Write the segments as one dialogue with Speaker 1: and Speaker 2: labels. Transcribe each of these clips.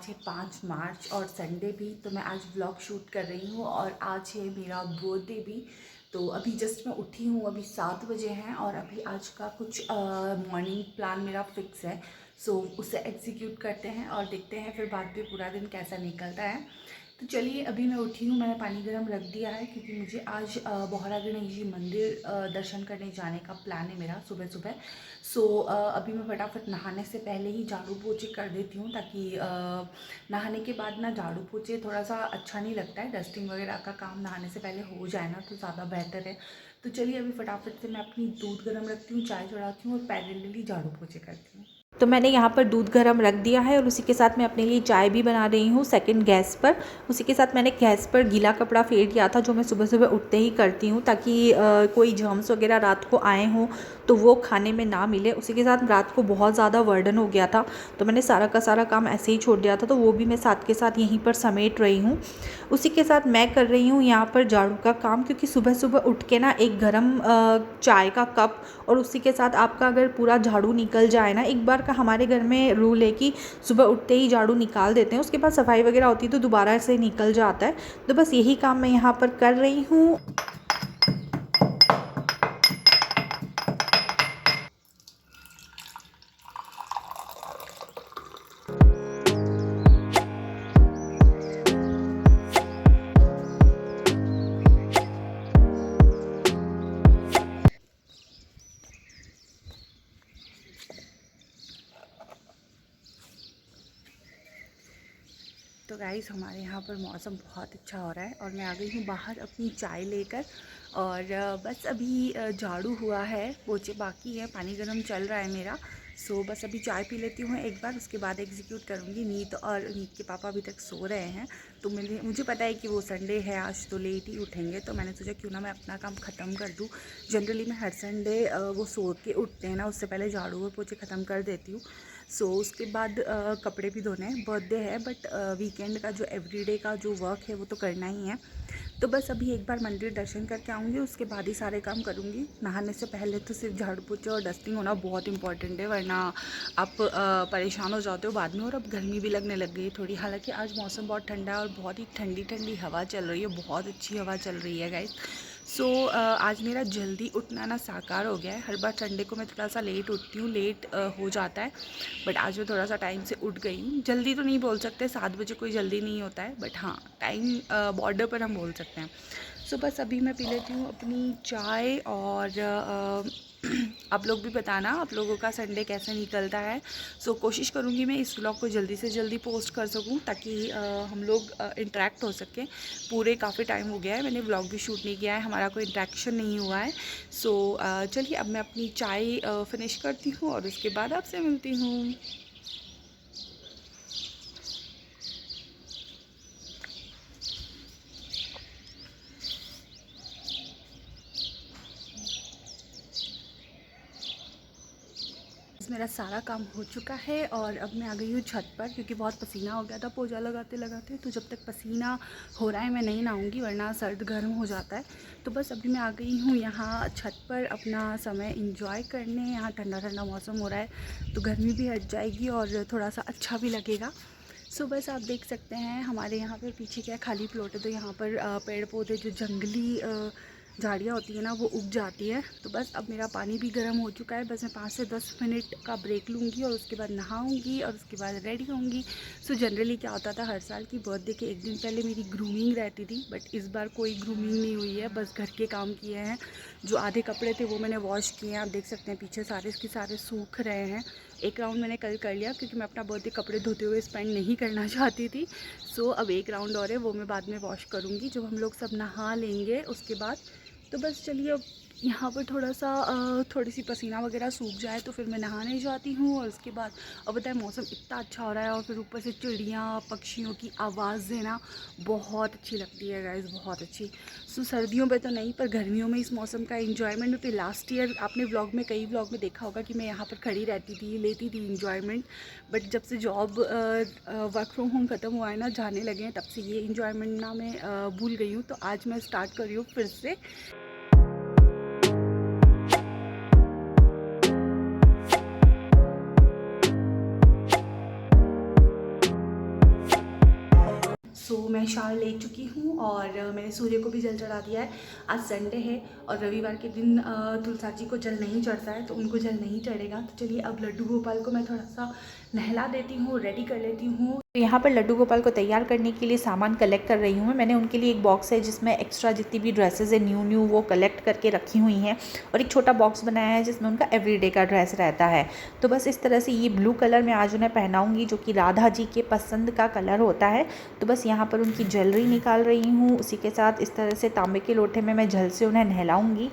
Speaker 1: आज है 5 मार्च और संडे भी, तो मैं आज व्लॉग शूट कर रही हूँ और आज है मेरा बर्थडे भी। तो अभी जस्ट मैं उठी हूँ, अभी 7 बजे हैं और अभी आज का कुछ मॉर्निंग प्लान मेरा फिक्स है। सो उसे एग्जीक्यूट करते हैं और देखते हैं फिर बाद में पूरा दिन कैसा निकलता है। तो चलिए, अभी मैं उठी हूँ, मैंने पानी गर्म रख दिया है क्योंकि मुझे आज बोहरा गणेश जी मंदिर दर्शन करने जाने का प्लान है मेरा सुबह सुबह। सो अभी मैं फटाफट नहाने से पहले ही झाड़ू पोछे कर देती हूँ, ताकि नहाने के बाद ना झाड़ू पोछे थोड़ा सा अच्छा नहीं लगता है, डस्टिंग वगैरह का काम नहाने से पहले हो जाए ना तो ज़्यादा बेहतर है। तो चलिए, अभी फटाफट से मैं अपनी दूध गर्म रखती हूँ, चाय चढ़ाती हूँ और पैरेलली झाड़ू पोछे करती हूँ। तो मैंने यहाँ पर दूध गर्म रख दिया है और उसी के साथ मैं अपने लिए चाय भी बना रही हूँ सेकंड गैस पर। उसी के साथ मैंने गैस पर गीला कपड़ा फेर दिया था, जो मैं सुबह सुबह उठते ही करती हूँ, ताकि कोई जर्म्स वगैरह रात को आए हों तो वो खाने में ना मिले। उसी के साथ रात को बहुत ज़्यादा वर्डन हो गया था, तो मैंने सारा का सारा काम ऐसे ही छोड़ दिया था, तो वो भी मैं साथ के साथ यहीं पर समेट रही हूँ। उसी के साथ मैं कर रही हूँ यहाँ पर झाड़ू का काम, क्योंकि सुबह सुबह उठ के ना एक गरम चाय का कप और उसी के साथ आपका अगर पूरा झाड़ू निकल जाए ना, एक बार का हमारे घर में रूल है कि सुबह उठते ही झाड़ू निकाल देते हैं, उसके बाद सफाई वगैरह होती है तो दोबारा से निकल जाता है। तो बस यही काम मैं यहाँ पर कर रही हूँ। तो गाइस, हमारे यहाँ पर मौसम बहुत अच्छा हो रहा है और मैं आ गई हूँ बाहर अपनी चाय लेकर। और बस अभी झाड़ू हुआ है, पोछे बाकी है, पानी गर्म चल रहा है मेरा। सो बस अभी चाय पी लेती हूँ एक बार, उसके बाद एग्जीक्यूट करूँगी। नीत के पापा अभी तक सो रहे हैं, तो मुझे पता है कि वो संडे है आज तो लेट ही उठेंगे, तो मैंने सोचा क्यों ना मैं अपना काम ख़त्म कर दूँ। जनरली मैं हर संडे वो सो के उठते हैं ना, उससे पहले झाड़ू और पोछे ख़त्म कर देती हूँ। सो उसके बाद कपड़े भी धोने हैं, बर्थडे है बट वीकेंड का जो एवरीडे का जो वर्क है वो तो करना ही है। तो बस अभी एक बार मंदिर दर्शन करके आऊँगी, उसके बाद ही सारे काम करूँगी। नहाने से पहले तो सिर्फ झाड़ू पोछे और डस्टिंग होना बहुत इंपॉर्टेंट है, वरना आप परेशान हो जाते हो बाद में। और अब गर्मी भी लगने लग गई है थोड़ी, हालांकि आज मौसम बहुत ठंडा है और बहुत ही ठंडी ठंडी हवा चल रही है, बहुत अच्छी हवा चल रही है गाइस। सो आज मेरा जल्दी उठना ना साकार हो गया है। हर बार संडे को मैं थोड़ा सा लेट उठती हूँ, लेट हो जाता है, बट आज मैं थोड़ा सा टाइम से उठ गई हूँ। जल्दी तो नहीं बोल सकते, 7 बजे कोई जल्दी नहीं होता है, बट हाँ टाइम बॉर्डर पर हम बोल सकते हैं। सो बस अभी मैं पी लेती हूँ अपनी चाय और आप लोग भी बताना आप लोगों का संडे कैसे निकलता है। सो कोशिश करूँगी मैं इस व्लॉग को जल्दी से जल्दी पोस्ट कर सकूँ, ताकि हम लोग इंटरेक्ट हो सकें। पूरे काफ़ी टाइम हो गया है मैंने व्लॉग भी शूट नहीं किया है, हमारा कोई इंटरेक्शन नहीं हुआ है। सो चलिए, अब मैं अपनी चाय फिनिश करती हूँ और उसके बाद आपसे मिलती हूँ। मेरा सारा काम हो चुका है और अब मैं आ गई हूँ छत पर, क्योंकि बहुत पसीना हो गया था पोछा लगाते लगाते। तो जब तक पसीना हो रहा है मैं नहीं नहाऊंगी, वरना सर्द गर्म हो जाता है। तो बस अभी मैं आ गई हूँ यहाँ छत पर अपना समय इंजॉय करने। यहाँ ठंडा ठंडा मौसम हो रहा है तो गर्मी भी हट जाएगी और थोड़ा सा अच्छा भी लगेगा। सो बस आप देख सकते हैं हमारे यहाँ पर पीछे क्या खाली प्लॉट है, तो यहाँ पर पेड़ पौधे जो जंगली झाड़ियाँ होती है ना वो उग जाती है। तो बस अब मेरा पानी भी गर्म हो चुका है, बस मैं 5 से 10 मिनट का ब्रेक लूँगी और उसके बाद नहाऊँगी और उसके बाद रेडी होंगी। सो जनरली क्या होता था, हर साल की बर्थडे के एक दिन पहले मेरी ग्रूमिंग रहती थी, बट इस बार कोई ग्रूमिंग नहीं हुई है, बस घर के काम किए हैं। जो आधे कपड़े थे वो मैंने वॉश किए हैं, आप देख सकते हैं पीछे सारे के सारे सूख रहे हैं। एक राउंड मैंने कल कर लिया, क्योंकि मैं अपना बर्थडे कपड़े धोते हुए स्पेंड नहीं करना चाहती थी। सो अब एक राउंड और है, वो मैं बाद में वॉश करूँगी जब हम लोग सब नहा लेंगे उसके बाद। तो बस चलिए, अब यहाँ पर थोड़ा सा थोड़ी सी पसीना वगैरह सूख जाए तो फिर मैं नहाने जाती हूँ। और उसके बाद अब बताएं, मौसम इतना अच्छा हो रहा है और फिर ऊपर से चिड़ियाँ पक्षियों की आवाज़ें ना बहुत अच्छी लगती है गाइस, बहुत अच्छी। सो सर्दियों में तो नहीं, पर गर्मियों में इस मौसम का एंजॉयमेंट में, फिर लास्ट ईयर आपने व्लॉग में कई व्लॉग में देखा होगा कि मैं यहाँ पर खड़ी रहती थी, लेती थी इन्जॉयमेंट। बट जब से जॉब वर्क फ्रॉम होम ख़त्म हुआ है ना, जाने लगे हैं, तब से ये इन्जॉयमेंट ना मैं भूल गई हूँ। तो आज मैं स्टार्ट कर रही हूँ फिर से। सो मैं शाल ले चुकी हूँ और मैंने सूर्य को भी जल चढ़ा दिया है। आज संडे है और रविवार के दिन तुलसा जी को जल नहीं चढ़ता है, तो उनको जल नहीं चढ़ेगा। तो चलिए अब लड्डू गोपाल को मैं थोड़ा सा नहला देती हूँ, रेडी कर लेती हूँ। तो यहाँ पर लड्डू गोपाल को तैयार करने के लिए सामान कलेक्ट कर रही हूँ। मैंने उनके लिए एक बॉक्स है जिसमें एक्स्ट्रा जितनी भी ड्रेसेस है न्यू वो कलेक्ट करके रखी हुई हैं, और एक छोटा बॉक्स बनाया है जिसमें उनका एवरीडे का ड्रेस रहता है। तो बस इस तरह से ये ब्लू कलर में आज उन्हें पहनाऊँगी, जो कि राधा जी के पसंद का कलर होता है। तो बस यहाँ पर उनकी ज्वेलरी निकाल रही हूँ, उसी के साथ इस तरह से तांबे के लोटे में मैं जल से उन्हें नहलाऊँगी।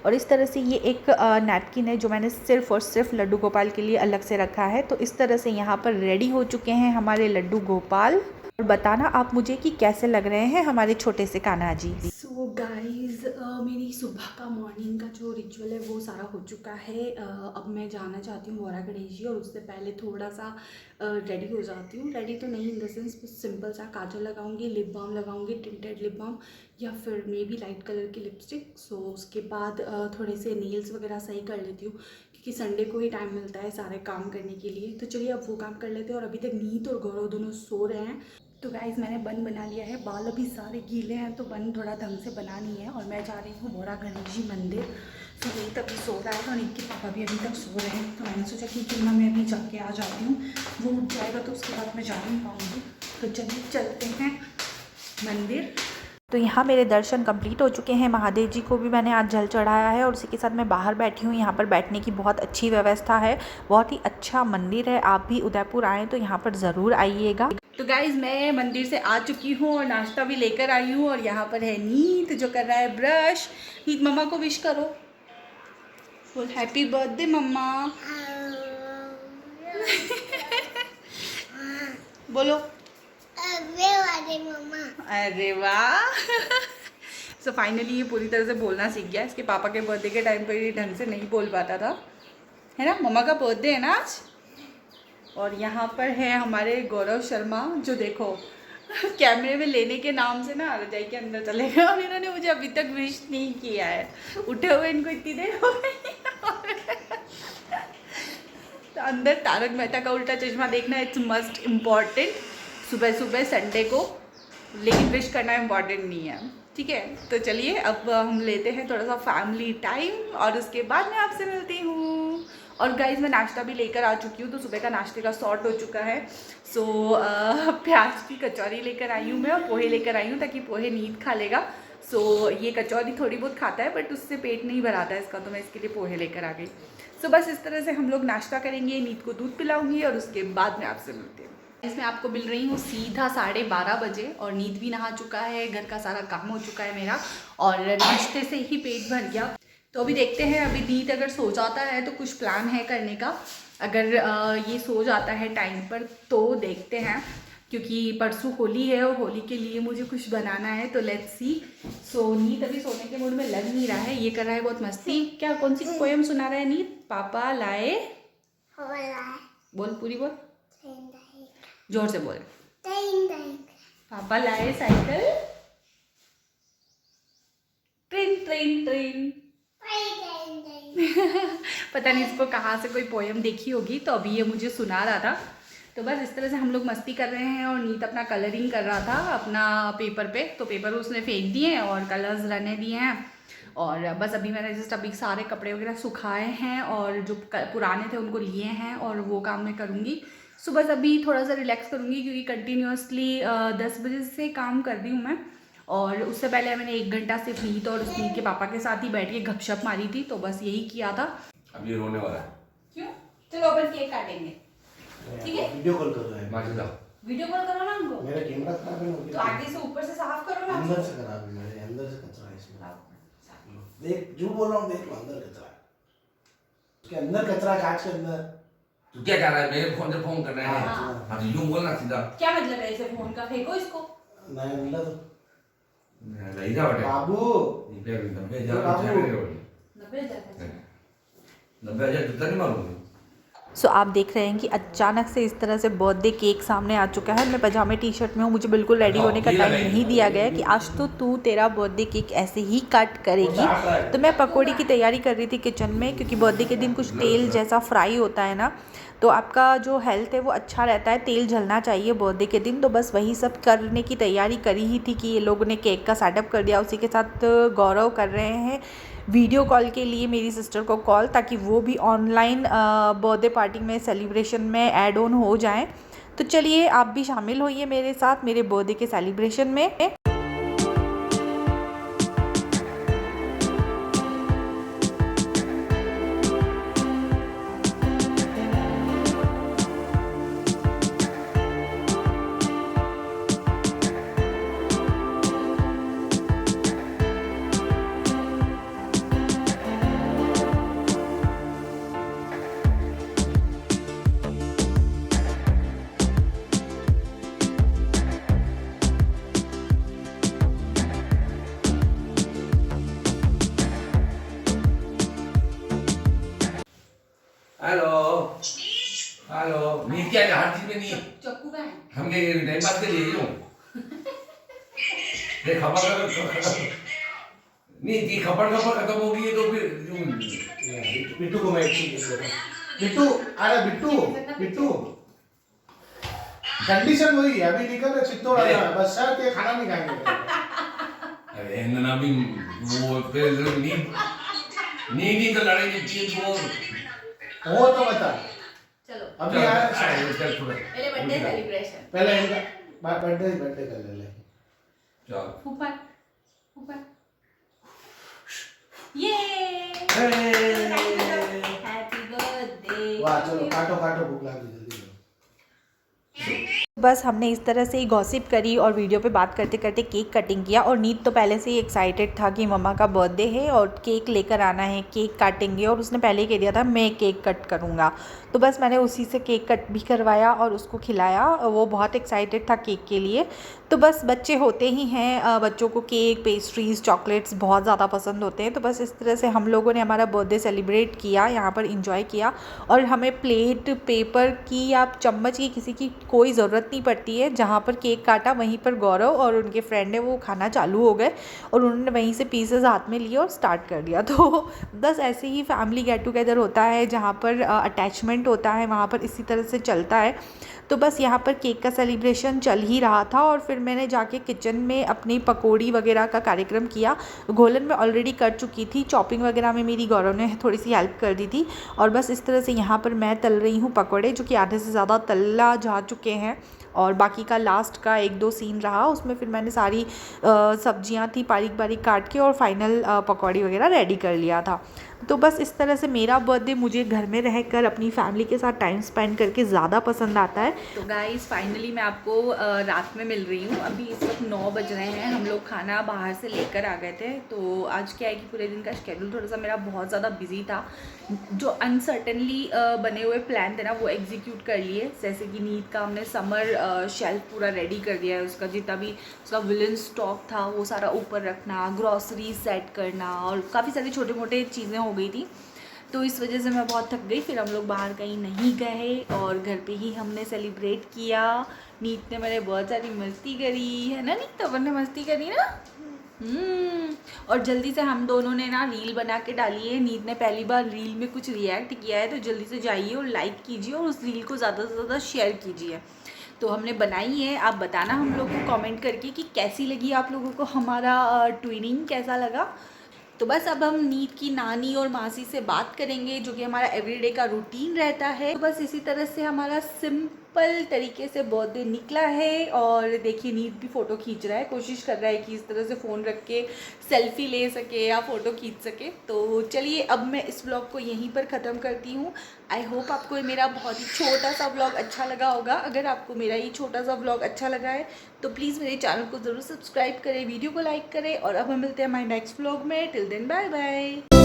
Speaker 1: और इस तरह से ये एक नैपकिन है जो मैंने सिर्फ़ और सिर्फ लड्डू गोपाल के लिए अलग से रखा है। तो इस तरह से यहाँ पर रेडी हो चुके हैं हमारे लड्डू गोपाल। और बताना आप मुझे कि कैसे लग रहे हैं हमारे छोटे से कान्हा जी। सो गाइस, मेरी सुबह का मॉर्निंग का जो रिचुअल है वो सारा हो चुका है। अब मैं जाना चाहती हूँ वोरा गणेश जी, और उससे पहले थोड़ा सा रेडी हो जाती हूँ। रेडी तो नहीं इन द सेंस, बस सिंपल सा काजल लगाऊंगी, लिप बाम लगाऊंगी, टिंटेड लिप बाम या फिर मे बी लाइट कलर की लिपस्टिक। सो उसके बाद थोड़े से नेल्स वगैरह सही कर लेती हूँ, क्योंकि संडे को ही टाइम मिलता है सारे काम करने के लिए। तो चलिए अब वो काम कर लेते हैं। और अभी तक नीत और गौरव दोनों सो रहे हैं। तो गाइज़ मैंने बन बना लिया है, बाल अभी सारे गीले हैं तो बन थोड़ा ढंग से बनानी है। और मैं जा रही हूँ वोरा गणेश जी मंदिर। तो नीत अभी सो रहा है और नीत के पापा भी अभी तक सो रहे हैं। तो मैंने सोचा कि क्यों ना मैं अभी जाके आ जाती हूँ, वो उठ जाएगा तो उसके बाद मैं जा नहीं पाऊँगी। तो चलिए चलते हैं मंदिर। तो यहाँ मेरे दर्शन कंप्लीट हो चुके हैं। महादेव जी को भी मैंने आज जल चढ़ाया है और उसी के साथ मैं बाहर बैठी हूँ। यहाँ पर बैठने की बहुत अच्छी व्यवस्था है, बहुत ही अच्छा मंदिर है। आप भी उदयपुर आएँ तो यहाँ पर ज़रूर आइएगा। तो गाइज मैं मंदिर से आ चुकी हूँ और नाश्ता भी लेकर आई हूँ। और यहाँ पर है नीत जो कर रहा है ब्रश। नीत मम्मा को विश करो, बोल हैप्पी बर्थडे मम्मा। बोलो अरे वाह। सो फाइनली ये पूरी तरह से बोलना सीख गया। इसके पापा के बर्थडे के टाइम पर ये ढंग से नहीं बोल पाता था, है ना। मम्मा का बर्थडे है ना आज। और यहाँ पर है हमारे गौरव शर्मा, जो देखो कैमरे में लेने के नाम से ना रजाई के अंदर चले गए, और इन्होंने मुझे अभी तक विश नहीं किया है। उठे हुए इनको इतनी देर हो गई। तो अंदर तारक मेहता का उल्टा चश्मा देखना इट्स मस्ट इम्पॉर्टेंट सुबह सुबह संडे को, लेकिन विश करना इम्पॉर्टेंट नहीं है, ठीक है। तो चलिए अब हम लेते हैं थोड़ा सा फैमिली टाइम और उसके बाद मैं आपसे मिलती हूँ। और गाइज मैं नाश्ता भी लेकर आ चुकी हूँ, तो सुबह का नाश्ते का सॉर्ट हो चुका है। सो प्याज की कचौरी लेकर आई हूँ मैं, और पोहे लेकर आई हूँ ताकि पोहे नीत खा लेगा। सो ये कचौरी थोड़ी बहुत खाता है बट उससे पेट नहीं भराता है इसका, तो मैं इसके लिए पोहे लेकर आ गई। सो बस इस तरह से हम लोग नाश्ता करेंगे, नीत को दूध पिलाऊंगी और उसके बाद मैं आपसे मिलती हूँ। इसमें आपको मिल रही हूँ सीधा 12:30 बजे, और नींद भी नहा चुका है, घर का सारा काम हो चुका है मेरा, और नाश्ते से ही पेट भर गया। तो अभी देखते हैं, अभी नींद अगर सो जाता है तो कुछ प्लान है करने का। अगर ये सो जाता है टाइम पर तो देखते हैं, क्योंकि परसों होली है और होली के लिए मुझे कुछ बनाना है। तो लेट्स सी। सो नींद अभी सोने के मूड में लग नहीं रहा है, ये कर रहा है बहुत मस्ती। क्या कौन सी पोएम सुना रहा है नींद? पापा लाए, बोल पूरी बोल, जोर से बोल। पापा लाए साइकिल, ट्रेन ट्रेन ट्रेन। पता नहीं इसको कहाँ से कोई पोएम देखी होगी, तो अभी ये मुझे सुना रहा था। तो बस इस तरह से हम लोग मस्ती कर रहे हैं, और नीत अपना कलरिंग कर रहा था अपना पेपर पे। तो पेपर उसने फेंक दिए हैं और कलर्स रहने दिए हैं। और बस अभी मैंने जस्ट अभी सारे कपड़े वगैरह सुखाए हैं, और जो पुराने थे उनको लिए हैं, और वो काम मैं करूँगी। सो बस अभी थोड़ा सा रिलैक्स करूँगी, क्योंकि कंटिन्यूसली 10 बजे से काम कर रही हूँ मैं। और उससे पहले मैंने 1 घंटा सिर्फ नीत और नीत के पापा के साथ ही बैठ के गपशप मारी थी। तो बस यही किया था।
Speaker 2: अब ये रोने वाला है।
Speaker 1: क्यों? चलो अपन केक काटेंगे, ठीक है।
Speaker 2: वीडियो कॉल कर रहा है। माजिदा
Speaker 1: वीडियो कॉल करो ना हमको।
Speaker 2: मेरा कैमरा खराब है ना,
Speaker 1: तो आगे से ऊपर से साफ करो ना।
Speaker 2: अंदर से खराब है, मेरे अंदर से कचरा है इसमें। देख जो बोल रहा हूँ, देख लो अंदर कचरा है, उसके अंदर कचरा, कांच के अंदर।
Speaker 3: तू क्या कर रहा है? मेरे फोन से फोन कर रहे हैं। हाँ तो यूं बोलना सीधा।
Speaker 1: क्या मतलब है इसे फोन का? फेंको इसको।
Speaker 2: नहीं अंदर
Speaker 3: नहीं जा बेटा
Speaker 2: बाबू,
Speaker 3: 90,000
Speaker 1: 90,000
Speaker 3: 90,000 जुत्ता नहीं मारूंगा।
Speaker 1: सो आप देख रहे हैं कि अचानक से इस तरह से बर्थडे केक सामने आ चुका है। मैं पजामे टी शर्ट में हूँ, मुझे बिल्कुल रेडी होने का टाइम नहीं दिया गया है कि आज तो तू तेरा बर्थडे केक ऐसे ही कट करेगी। तो मैं पकौड़ी की तैयारी कर रही थी किचन में, क्योंकि बर्थडे के दिन कुछ तेल जैसा फ्राई होता है ना, तो आपका जो हेल्थ है वो अच्छा रहता है, तेल जलना चाहिए बर्थडे के दिन। तो बस वही सब करने की तैयारी करी ही थी कि ये लोगों ने केक का सेटअप कर दिया। उसी के साथ गौरव कर रहे हैं वीडियो कॉल के लिए मेरी सिस्टर को कॉल, ताकि वो भी ऑनलाइन बर्थडे पार्टी में सेलिब्रेशन में ऐड ऑन हो जाएं। तो चलिए आप भी शामिल होइए मेरे साथ मेरे बर्थडे के सेलिब्रेशन में।
Speaker 3: हेलो हेलो नींद क्या है हर चीज में नहीं
Speaker 1: चक्कू का है।
Speaker 3: हम के टाइम पास के लिए हूं ये खबर नहीं की खबर खत्म हो गई है तो फिर
Speaker 2: बिट्टू को मैं एक चीज बोलता हूं। बिट्टू अरे बिट्टू कंडीशन वही है, अभी निकल रहे चित्तौड़ आ रहा है, बस शर्त ये खाना नहीं खाएंगे।
Speaker 3: अरे ना भी वो फिर नींद तो लड़ाई जीती है
Speaker 2: वो तो बता
Speaker 1: चलो
Speaker 2: अभी यार
Speaker 1: पहले बर्थडे सेलिब्रेशन,
Speaker 2: पहले इनका बर्थडे कर ले।
Speaker 3: चल
Speaker 1: ऊपर ऊपर ये हैप्पी बर्थडे।
Speaker 2: वाह चलो काटो भूख लगी जल्दी।
Speaker 1: बस हमने इस तरह से ही गॉसिप करी और वीडियो पे बात करते करते केक कटिंग किया। और नीत तो पहले से ही एक्साइटेड था कि मम्मा का बर्थडे है और केक लेकर आना है, केक काटेंगे, और उसने पहले ही कह दिया था मैं केक कट करूँगा। तो बस मैंने उसी से केक कट भी करवाया और उसको खिलाया। वो बहुत एक्साइटेड था केक के लिए। तो बस बच्चे होते ही हैं, बच्चों को केक, पेस्ट्रीज़, चॉकलेट्स बहुत ज़्यादा पसंद होते हैं। तो बस इस तरह से हम लोगों ने हमारा बर्थडे सेलिब्रेट किया, यहाँ पर इंजॉय किया। और हमें प्लेट, पेपर की या चम्मच की किसी की कोई ज़रूरत नहीं पड़ती है। जहाँ पर केक काटा वहीं पर गौरव और उनके फ्रेंड है वो खाना चालू हो गए और उन्होंने वहीं से पीसेस हाथ में लिए और स्टार्ट कर दिया। तो बस ऐसे ही फैमिली गेट टुगेदर होता है, जहाँ पर अटैचमेंट होता है वहाँ पर इसी तरह से चलता है। तो बस यहाँ पर केक का सेलिब्रेशन चल ही रहा था और फिर मैंने जाके किचन में अपनी पकौड़ी वगैरह का कार्यक्रम किया। घोलन में ऑलरेडी कर चुकी थी, चॉपिंग वगैरह में मेरी गौरव ने थोड़ी सी हेल्प कर दी थी। और बस इस तरह से यहाँ पर मैं तल रही हूँ पकौड़े, जो कि आधे से ज़्यादा तला जा चुके हैं। और बाकी का लास्ट का 1-2 सीन रहा, उसमें फिर मैंने सारी सब्जियां थी बारीक बारीक काट के और फाइनल पकौड़ी वगैरह रेडी कर लिया था। तो बस इस तरह से मेरा बर्थडे मुझे घर में रहकर अपनी फैमिली के साथ टाइम स्पेंड करके ज़्यादा पसंद आता है। तो गाइस फाइनली मैं आपको रात में मिल रही हूँ। अभी इस वक्त 9 बज रहे हैं। हम लोग खाना बाहर से लेकर आ गए थे। तो आज क्या है कि पूरे दिन का शेड्यूल थोड़ा सा मेरा बहुत ज़्यादा बिजी था। जो अनसर्टनली बने हुए प्लान थे ना वो एग्जीक्यूट कर लिए। जैसे कि नीट का हमने समर शेल्फ पूरा रेडी कर दिया है, उसका जितना भी उसका विलन स्टॉक था वो सारा ऊपर रखना, ग्रॉसरी सेट करना और काफ़ी सारी छोटे मोटे चीज़ें हो गई थी। तो इस वजह से मैं बहुत थक गई। फिर हम लोग बाहर कहीं नहीं गए और घर पे ही हमने सेलिब्रेट किया। नीत ने मैंने बहुत सारी मस्ती करी है ना, नीत अपन ने मस्ती करी ना। और जल्दी से हम दोनों ने ना रील बना के डाली है। नीत ने पहली बार रील में कुछ रिएक्ट किया है, तो जल्दी से जाइए और लाइक कीजिए और उस रील को ज़्यादा से ज़्यादा शेयर कीजिए। तो हमने बनाई है, आप बताना हम लोग को कमेंट करके कि कैसी लगी आप लोगों को हमारा ट्विनिंग, कैसा लगा। तो बस अब हम नीत की नानी और मासी से बात करेंगे, जो कि हमारा एवरीडे का रूटीन रहता है। तो बस इसी तरह से हमारा सिंपल तरीके से बर्थडे निकला है। और देखिए नीत भी फ़ोटो खींच रहा है, कोशिश कर रहा है कि इस तरह से फ़ोन रख के सेल्फी ले सके या फ़ोटो खींच सके। तो चलिए अब मैं इस व्लॉग को यहीं पर ख़त्म करती हूँ। आई होप आपको मेरा बहुत ही छोटा सा व्लॉग अच्छा लगा होगा। अगर आपको मेरा ये छोटा सा व्लॉग अच्छा लगा है तो प्लीज़ मेरे चैनल को ज़रूर सब्सक्राइब करें, वीडियो को लाइक करें। और अब हम मिलते हैं हमारे नेक्स्ट व्लॉग में। Till then bye bye.